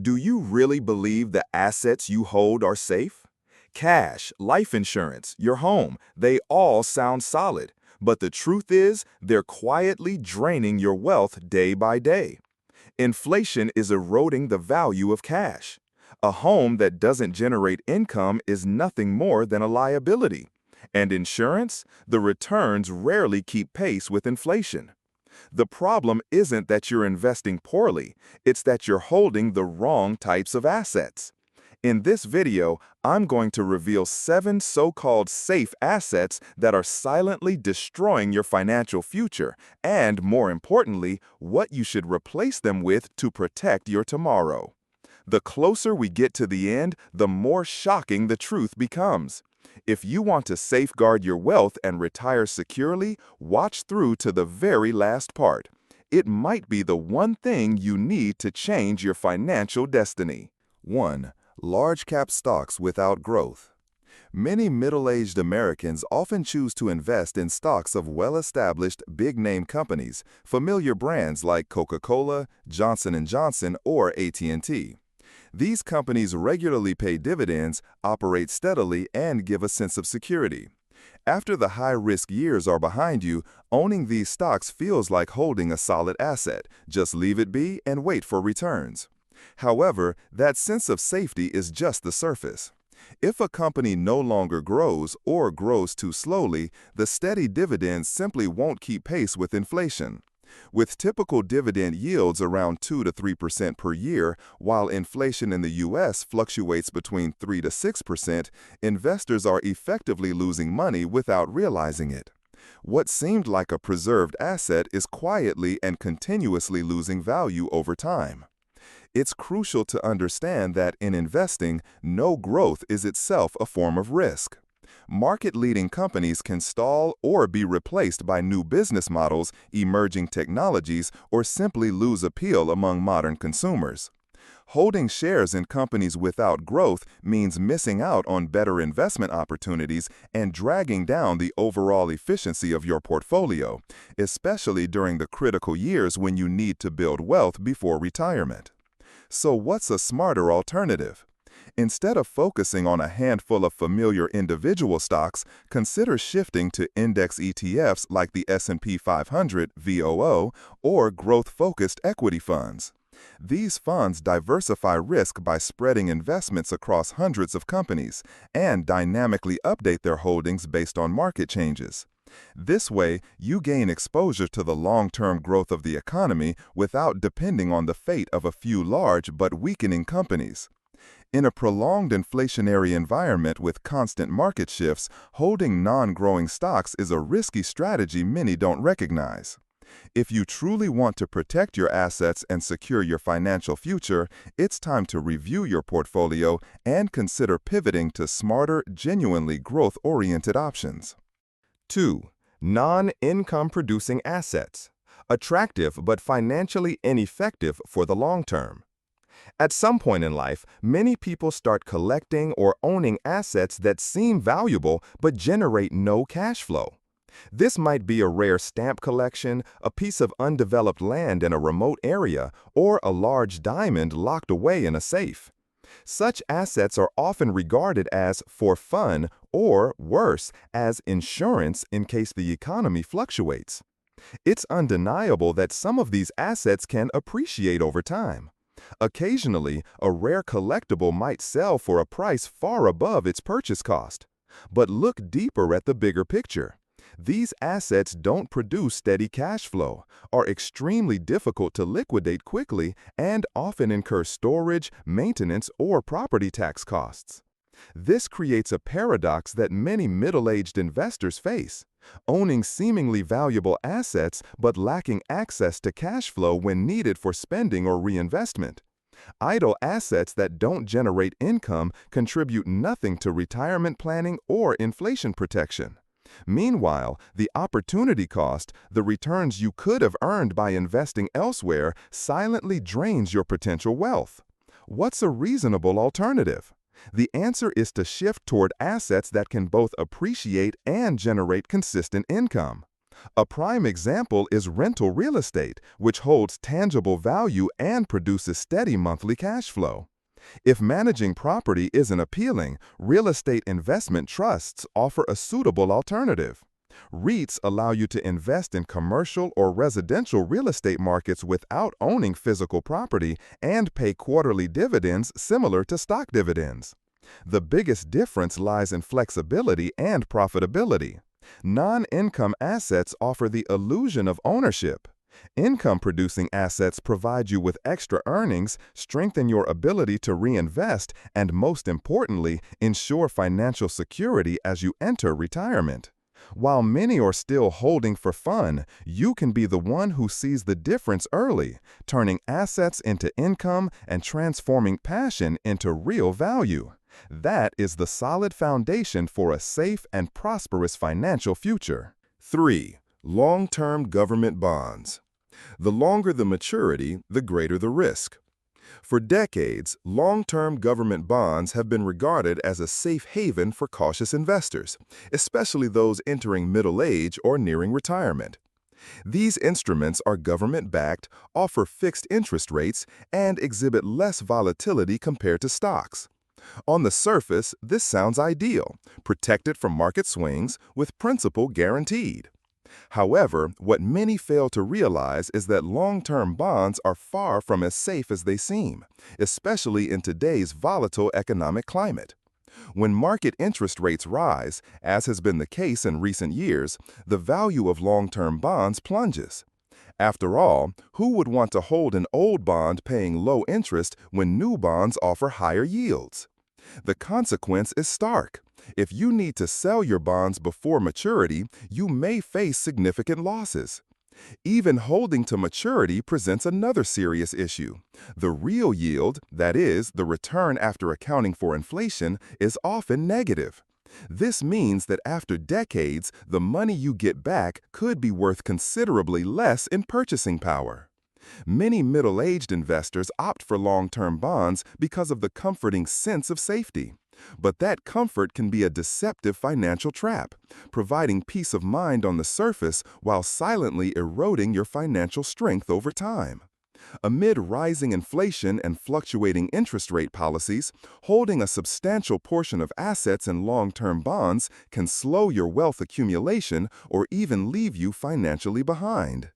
Do you really believe the assets you hold are safe? Cash, life insurance, your home, they all sound solid. But the truth is, they're quietly draining your wealth day by day. Inflation is eroding the value of cash. A home that doesn't generate income is nothing more than a liability. And insurance? The returns rarely keep pace with inflation. The problem isn't that you're investing poorly, it's that you're holding the wrong types of assets. In this video, I'm going to reveal 7 so-called safe assets that are silently destroying your financial future, and more importantly, what you should replace them with to protect your tomorrow. The closer we get to the end, the more shocking the truth becomes. If you want to safeguard your wealth and retire securely, watch through to the very last part. It might be the one thing you need to change your financial destiny. 1. Large-cap stocks without growth. Many middle-aged Americans often choose to invest in stocks of well-established, big-name companies, familiar brands like Coca-Cola, Johnson & Johnson, or AT&T. These companies regularly pay dividends, operate steadily, and give a sense of security. After the high-risk years are behind you, owning these stocks feels like holding a solid asset. Just leave it be and wait for returns. However, that sense of safety is just the surface. If a company no longer grows or grows too slowly, the steady dividends simply won't keep pace with inflation. With typical dividend yields around 2 to 3% per year, while inflation in the U.S. fluctuates between 3 to 6%, investors are effectively losing money without realizing it. What seemed like a preserved asset is quietly and continuously losing value over time. It's crucial to understand that in investing, no growth is itself a form of risk. Market-leading companies can stall or be replaced by new business models, emerging technologies, or simply lose appeal among modern consumers. Holding shares in companies without growth means missing out on better investment opportunities and dragging down the overall efficiency of your portfolio, especially during the critical years when you need to build wealth before retirement. So what's a smarter alternative? Instead of focusing on a handful of familiar individual stocks, consider shifting to index ETFs like the S&P 500 VOO or growth-focused equity funds. These funds diversify risk by spreading investments across hundreds of companies and dynamically update their holdings based on market changes. This way, you gain exposure to the long-term growth of the economy without depending on the fate of a few large but weakening companies. In a prolonged inflationary environment with constant market shifts, holding non-growing stocks is a risky strategy many don't recognize. If you truly want to protect your assets and secure your financial future, it's time to review your portfolio and consider pivoting to smarter, genuinely growth-oriented options. 2. Non-income producing assets. Attractive but financially ineffective for the long term. At some point in life, many people start collecting or owning assets that seem valuable but generate no cash flow. This might be a rare stamp collection, a piece of undeveloped land in a remote area, or a large diamond locked away in a safe. Such assets are often regarded as for fun or, worse, as insurance in case the economy fluctuates. It's undeniable that some of these assets can appreciate over time. Occasionally, a rare collectible might sell for a price far above its purchase cost. But look deeper at the bigger picture. These assets don't produce steady cash flow, are extremely difficult to liquidate quickly, and often incur storage, maintenance, or property tax costs. This creates a paradox that many middle-aged investors face, owning seemingly valuable assets but lacking access to cash flow when needed for spending or reinvestment. Idle assets that don't generate income contribute nothing to retirement planning or inflation protection. Meanwhile, the opportunity cost, the returns you could have earned by investing elsewhere, silently drains your potential wealth. What's a reasonable alternative? The answer is to shift toward assets that can both appreciate and generate consistent income. A prime example is rental real estate, which holds tangible value and produces steady monthly cash flow. If managing property isn't appealing, real estate investment trusts offer a suitable alternative. REITs allow you to invest in commercial or residential real estate markets without owning physical property and pay quarterly dividends similar to stock dividends. The biggest difference lies in flexibility and profitability. Non-income assets offer the illusion of ownership. Income-producing assets provide you with extra earnings, strengthen your ability to reinvest, and most importantly, ensure financial security as you enter retirement. While many are still holding for fun, you can be the one who sees the difference early, turning assets into income and transforming passion into real value. That is the solid foundation for a safe and prosperous financial future. 3. Long-term government bonds. The longer the maturity, the greater the risk. For decades, long-term government bonds have been regarded as a safe haven for cautious investors, especially those entering middle age or nearing retirement. These instruments are government-backed, offer fixed interest rates, and exhibit less volatility compared to stocks. On the surface, this sounds ideal, protected from market swings with principal guaranteed. However, what many fail to realize is that long-term bonds are far from as safe as they seem, especially in today's volatile economic climate. When market interest rates rise, as has been the case in recent years, the value of long-term bonds plunges. After all, who would want to hold an old bond paying low interest when new bonds offer higher yields? The consequence is stark. If you need to sell your bonds before maturity, you may face significant losses. Even holding to maturity presents another serious issue. The real yield, that is, the return after accounting for inflation, is often negative. This means that after decades, the money you get back could be worth considerably less in purchasing power. Many middle-aged investors opt for long-term bonds because of the comforting sense of safety. But that comfort can be a deceptive financial trap, providing peace of mind on the surface while silently eroding your financial strength over time. Amid rising inflation and fluctuating interest rate policies, holding a substantial portion of assets in long-term bonds can slow your wealth accumulation or even leave you financially behind.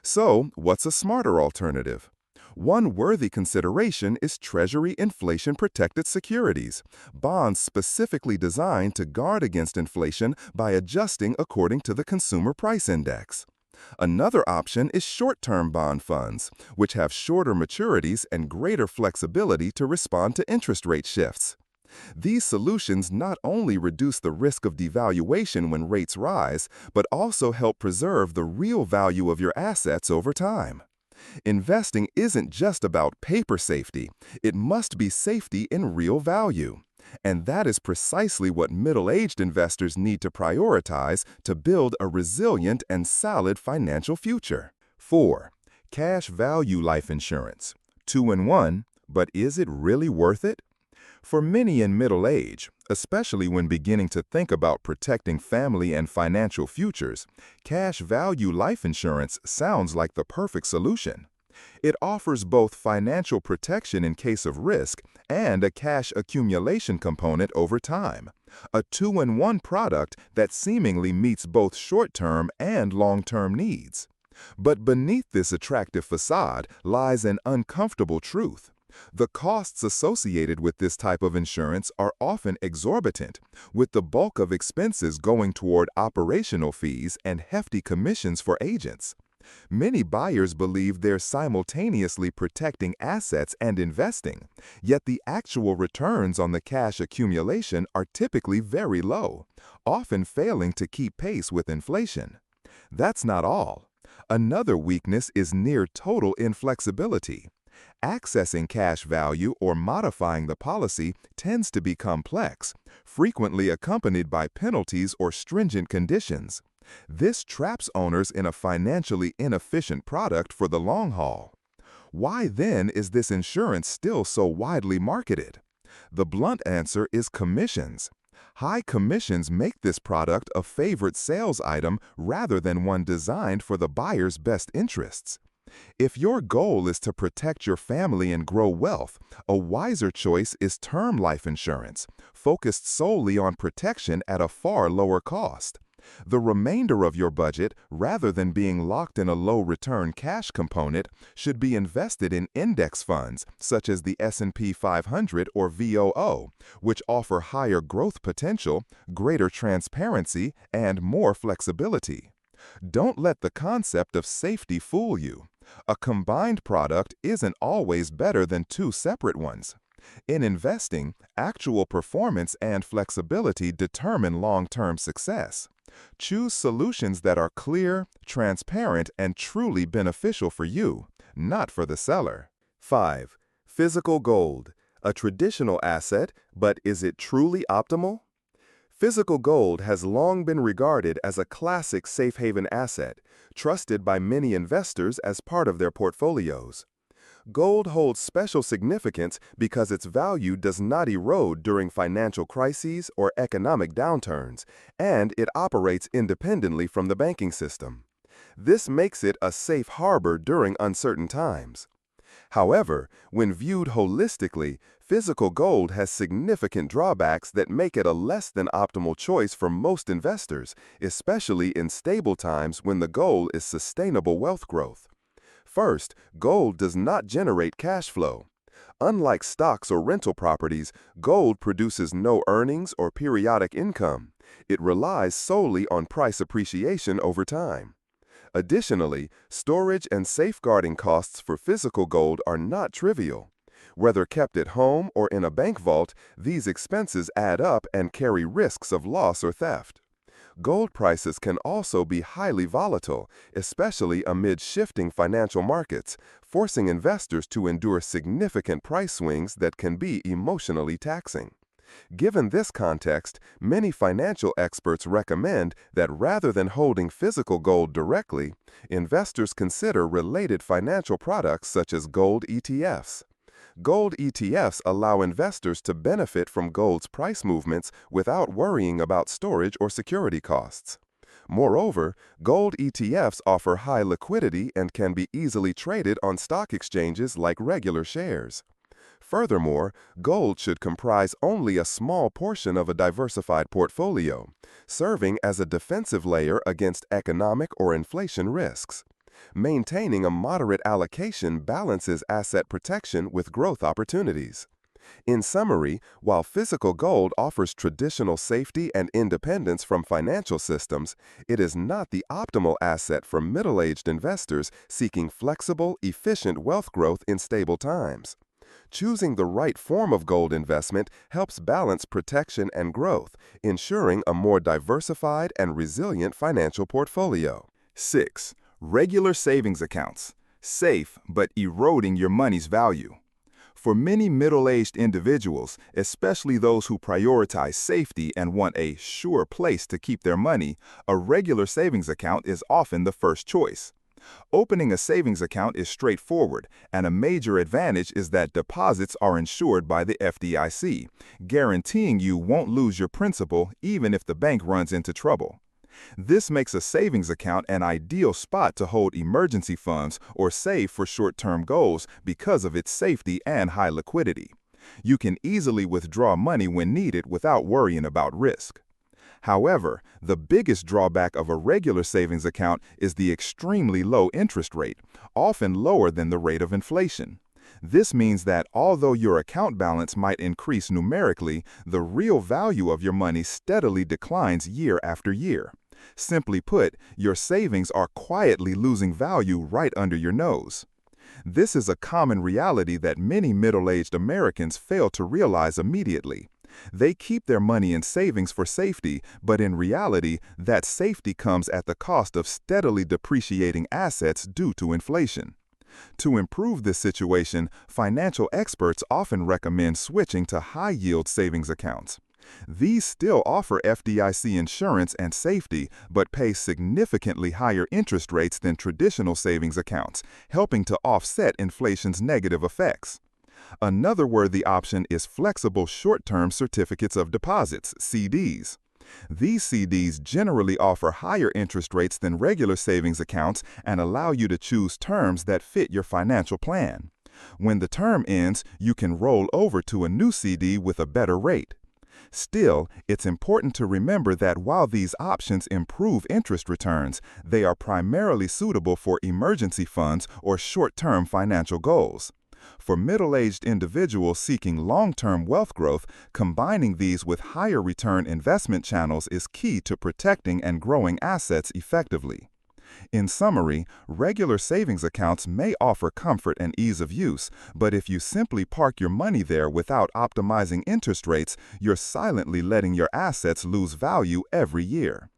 So, what's a smarter alternative? One worthy consideration is Treasury inflation-protected securities, bonds specifically designed to guard against inflation by adjusting according to the Consumer Price Index. Another option is short-term bond funds, which have shorter maturities and greater flexibility to respond to interest rate shifts. These solutions not only reduce the risk of devaluation when rates rise, but also help preserve the real value of your assets over time. Investing isn't just about paper safety, it must be safety in real value. And that is precisely what middle-aged investors need to prioritize to build a resilient and solid financial future. 4. Cash value life insurance. 2-in-1, but is it really worth it? For many in middle age, especially when beginning to think about protecting family and financial futures, cash value life insurance sounds like the perfect solution. It offers both financial protection in case of risk and a cash accumulation component over time, a 2-in-1 product that seemingly meets both short-term and long-term needs. But beneath this attractive facade lies an uncomfortable truth. The costs associated with this type of insurance are often exorbitant, with the bulk of expenses going toward operational fees and hefty commissions for agents. Many buyers believe they're simultaneously protecting assets and investing, yet the actual returns on the cash accumulation are typically very low, often failing to keep pace with inflation. That's not all. Another weakness is near total inflexibility. Accessing cash value or modifying the policy tends to be complex, frequently accompanied by penalties or stringent conditions. This traps owners in a financially inefficient product for the long haul. Why then is this insurance still so widely marketed? The blunt answer is commissions. High commissions make this product a favorite sales item rather than one designed for the buyer's best interests. If your goal is to protect your family and grow wealth, a wiser choice is term life insurance, focused solely on protection at a far lower cost. The remainder of your budget, rather than being locked in a low-return cash component, should be invested in index funds such as the S&P 500 or VOO, which offer higher growth potential, greater transparency, and more flexibility. Don't let the concept of safety fool you. A combined product isn't always better than two separate ones. In investing, actual performance and flexibility determine long-term success. Choose solutions that are clear, transparent, and truly beneficial for you, not for the seller. 5. Physical gold. A traditional asset, but is it truly optimal? Physical gold has long been regarded as a classic safe haven asset, trusted by many investors as part of their portfolios. Gold holds special significance because its value does not erode during financial crises or economic downturns, and it operates independently from the banking system. This makes it a safe harbor during uncertain times. However, when viewed holistically, physical gold has significant drawbacks that make it a less than optimal choice for most investors, especially in stable times when the goal is sustainable wealth growth. First, gold does not generate cash flow. Unlike stocks or rental properties, gold produces no earnings or periodic income. It relies solely on price appreciation over time. Additionally, storage and safeguarding costs for physical gold are not trivial. Whether kept at home or in a bank vault, these expenses add up and carry risks of loss or theft. Gold prices can also be highly volatile, especially amid shifting financial markets, forcing investors to endure significant price swings that can be emotionally taxing. Given this context, many financial experts recommend that rather than holding physical gold directly, investors consider related financial products such as gold ETFs. Gold ETFs allow investors to benefit from gold's price movements without worrying about storage or security costs. Moreover, gold ETFs offer high liquidity and can be easily traded on stock exchanges like regular shares. Furthermore, gold should comprise only a small portion of a diversified portfolio, serving as a defensive layer against economic or inflation risks. Maintaining a moderate allocation balances asset protection with growth opportunities. In summary, while physical gold offers traditional safety and independence from financial systems, it is not the optimal asset for middle-aged investors seeking flexible, efficient wealth growth in stable times. Choosing the right form of gold investment helps balance protection and growth, ensuring a more diversified and resilient financial portfolio. 6. Regular savings accounts. Safe, but eroding your money's value. For many middle-aged individuals, especially those who prioritize safety and want a sure place to keep their money, a regular savings account is often the first choice. Opening a savings account is straightforward, and a major advantage is that deposits are insured by the FDIC, guaranteeing you won't lose your principal even if the bank runs into trouble. This makes a savings account an ideal spot to hold emergency funds or save for short-term goals because of its safety and high liquidity. You can easily withdraw money when needed without worrying about risk. However, the biggest drawback of a regular savings account is the extremely low interest rate, often lower than the rate of inflation. This means that although your account balance might increase numerically, the real value of your money steadily declines year after year. Simply put, your savings are quietly losing value right under your nose. This is a common reality that many middle-aged Americans fail to realize immediately. They keep their money in savings for safety, but in reality, that safety comes at the cost of steadily depreciating assets due to inflation. To improve this situation, financial experts often recommend switching to high-yield savings accounts. These still offer FDIC insurance and safety, but pay significantly higher interest rates than traditional savings accounts, helping to offset inflation's negative effects. Another worthy option is flexible short-term certificates of deposits, CDs. These CDs generally offer higher interest rates than regular savings accounts and allow you to choose terms that fit your financial plan. When the term ends, you can roll over to a new CD with a better rate. Still, it's important to remember that while these options improve interest returns, they are primarily suitable for emergency funds or short-term financial goals. For middle-aged individuals seeking long-term wealth growth, combining these with higher return investment channels is key to protecting and growing assets effectively. In summary, regular savings accounts may offer comfort and ease of use, but if you simply park your money there without optimizing interest rates, you're silently letting your assets lose value every year.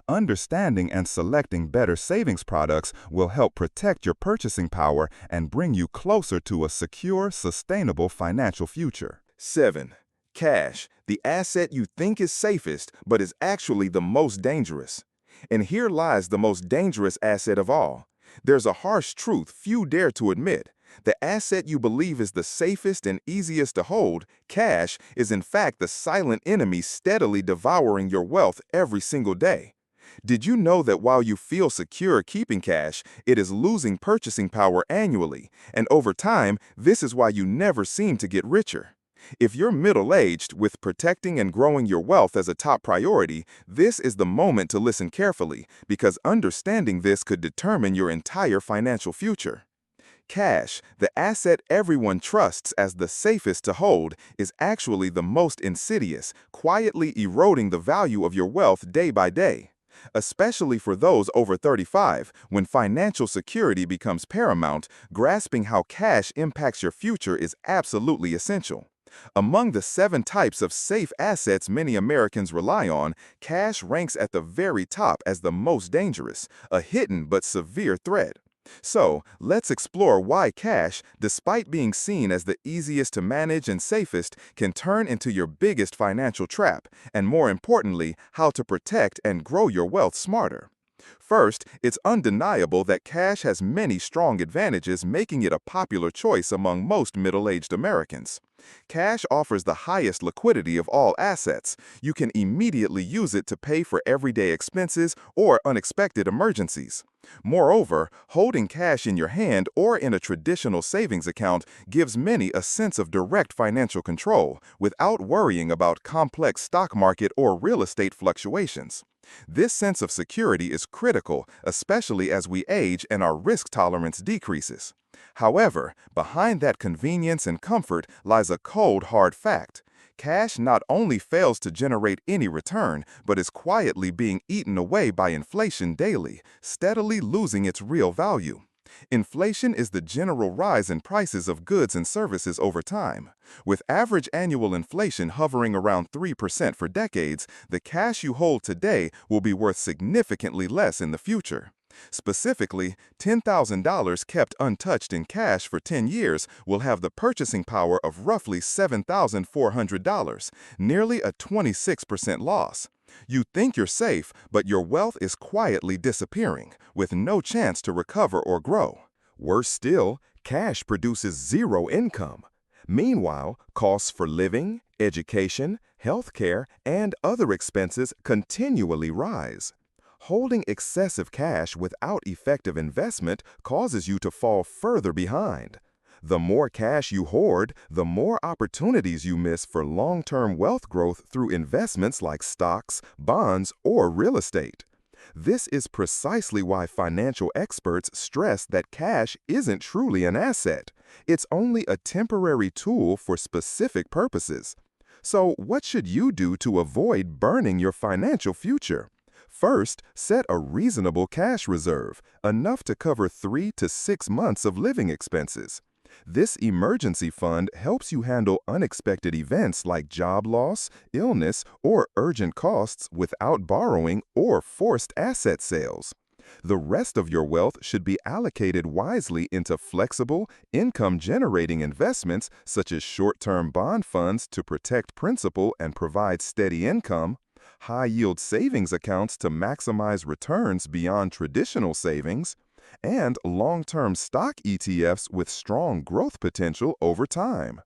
Understanding and selecting better savings products will help protect your purchasing power and bring you closer to a secure, sustainable financial future. 7. Cash, the asset you think is safest, but is actually the most dangerous. And here lies the most dangerous asset of all. There's a harsh truth few dare to admit. The asset you believe is the safest and easiest to hold, cash, is in fact the silent enemy steadily devouring your wealth every single day. Did you know that while you feel secure keeping cash, it is losing purchasing power annually, and over time, this is why you never seem to get richer? If you're middle-aged, with protecting and growing your wealth as a top priority, this is the moment to listen carefully, because understanding this could determine your entire financial future. Cash, the asset everyone trusts as the safest to hold, is actually the most insidious, quietly eroding the value of your wealth day by day. Especially for those over 35, when financial security becomes paramount, grasping how cash impacts your future is absolutely essential. Among the 7 types of safe assets many Americans rely on, cash ranks at the very top as the most dangerous, a hidden but severe threat. So, let's explore why cash, despite being seen as the easiest to manage and safest, can turn into your biggest financial trap, and more importantly, how to protect and grow your wealth smarter. First, it's undeniable that cash has many strong advantages, making it a popular choice among most middle-aged Americans. Cash offers the highest liquidity of all assets. You can immediately use it to pay for everyday expenses or unexpected emergencies. Moreover, holding cash in your hand or in a traditional savings account gives many a sense of direct financial control without worrying about complex stock market or real estate fluctuations. This sense of security is critical, especially as we age and our risk tolerance decreases. However, behind that convenience and comfort lies a cold, hard fact. Cash not only fails to generate any return, but is quietly being eaten away by inflation daily, steadily losing its real value. Inflation is the general rise in prices of goods and services over time. With average annual inflation hovering around 3% for decades, the cash you hold today will be worth significantly less in the future. Specifically, $10,000 kept untouched in cash for 10 years will have the purchasing power of roughly $7,400, nearly a 26% loss. You think you're safe, but your wealth is quietly disappearing, with no chance to recover or grow. Worse still, cash produces zero income. Meanwhile, costs for living, education, healthcare, and other expenses continually rise. Holding excessive cash without effective investment causes you to fall further behind. The more cash you hoard, the more opportunities you miss for long-term wealth growth through investments like stocks, bonds, or real estate. This is precisely why financial experts stress that cash isn't truly an asset. It's only a temporary tool for specific purposes. So, what should you do to avoid burning your financial future? First, set a reasonable cash reserve, enough to cover 3 to 6 months of living expenses. This emergency fund helps you handle unexpected events like job loss, illness, or urgent costs without borrowing or forced asset sales. The rest of your wealth should be allocated wisely into flexible, income-generating investments such as short-term bond funds to protect principal and provide steady income, high-yield savings accounts to maximize returns beyond traditional savings, and long-term stock ETFs with strong growth potential over time.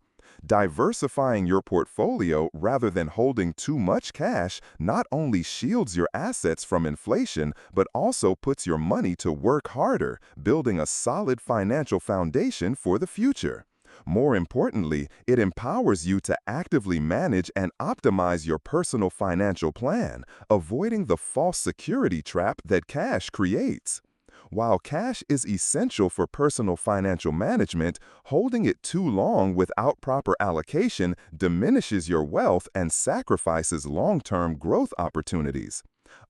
Diversifying your portfolio rather than holding too much cash not only shields your assets from inflation, but also puts your money to work harder, building a solid financial foundation for the future. More importantly, it empowers you to actively manage and optimize your personal financial plan, avoiding the false security trap that cash creates. While cash is essential for personal financial management, holding it too long without proper allocation diminishes your wealth and sacrifices long-term growth opportunities.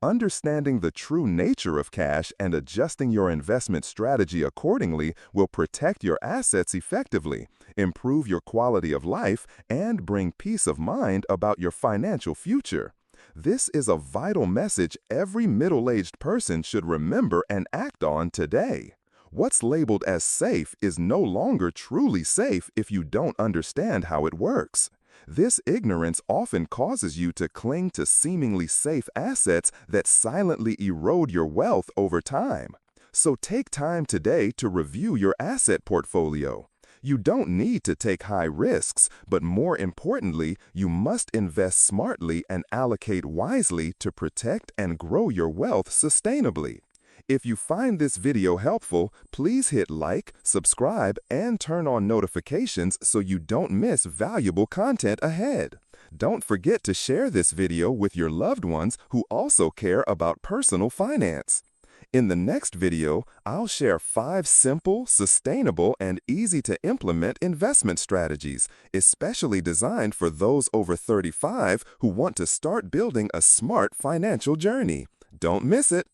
Understanding the true nature of cash and adjusting your investment strategy accordingly will protect your assets effectively, improve your quality of life, and bring peace of mind about your financial future. This is a vital message every middle-aged person should remember and act on today. What's labeled as safe is no longer truly safe if you don't understand how it works. This ignorance often causes you to cling to seemingly safe assets that silently erode your wealth over time. So take time today to review your asset portfolio. You don't need to take high risks, but more importantly, you must invest smartly and allocate wisely to protect and grow your wealth sustainably. If you find this video helpful, please hit like, subscribe, and turn on notifications so you don't miss valuable content ahead. Don't forget to share this video with your loved ones who also care about personal finance. In the next video, I'll share 5 simple, sustainable, and easy-to-implement investment strategies, especially designed for those over 35 who want to start building a smart financial journey. Don't miss it!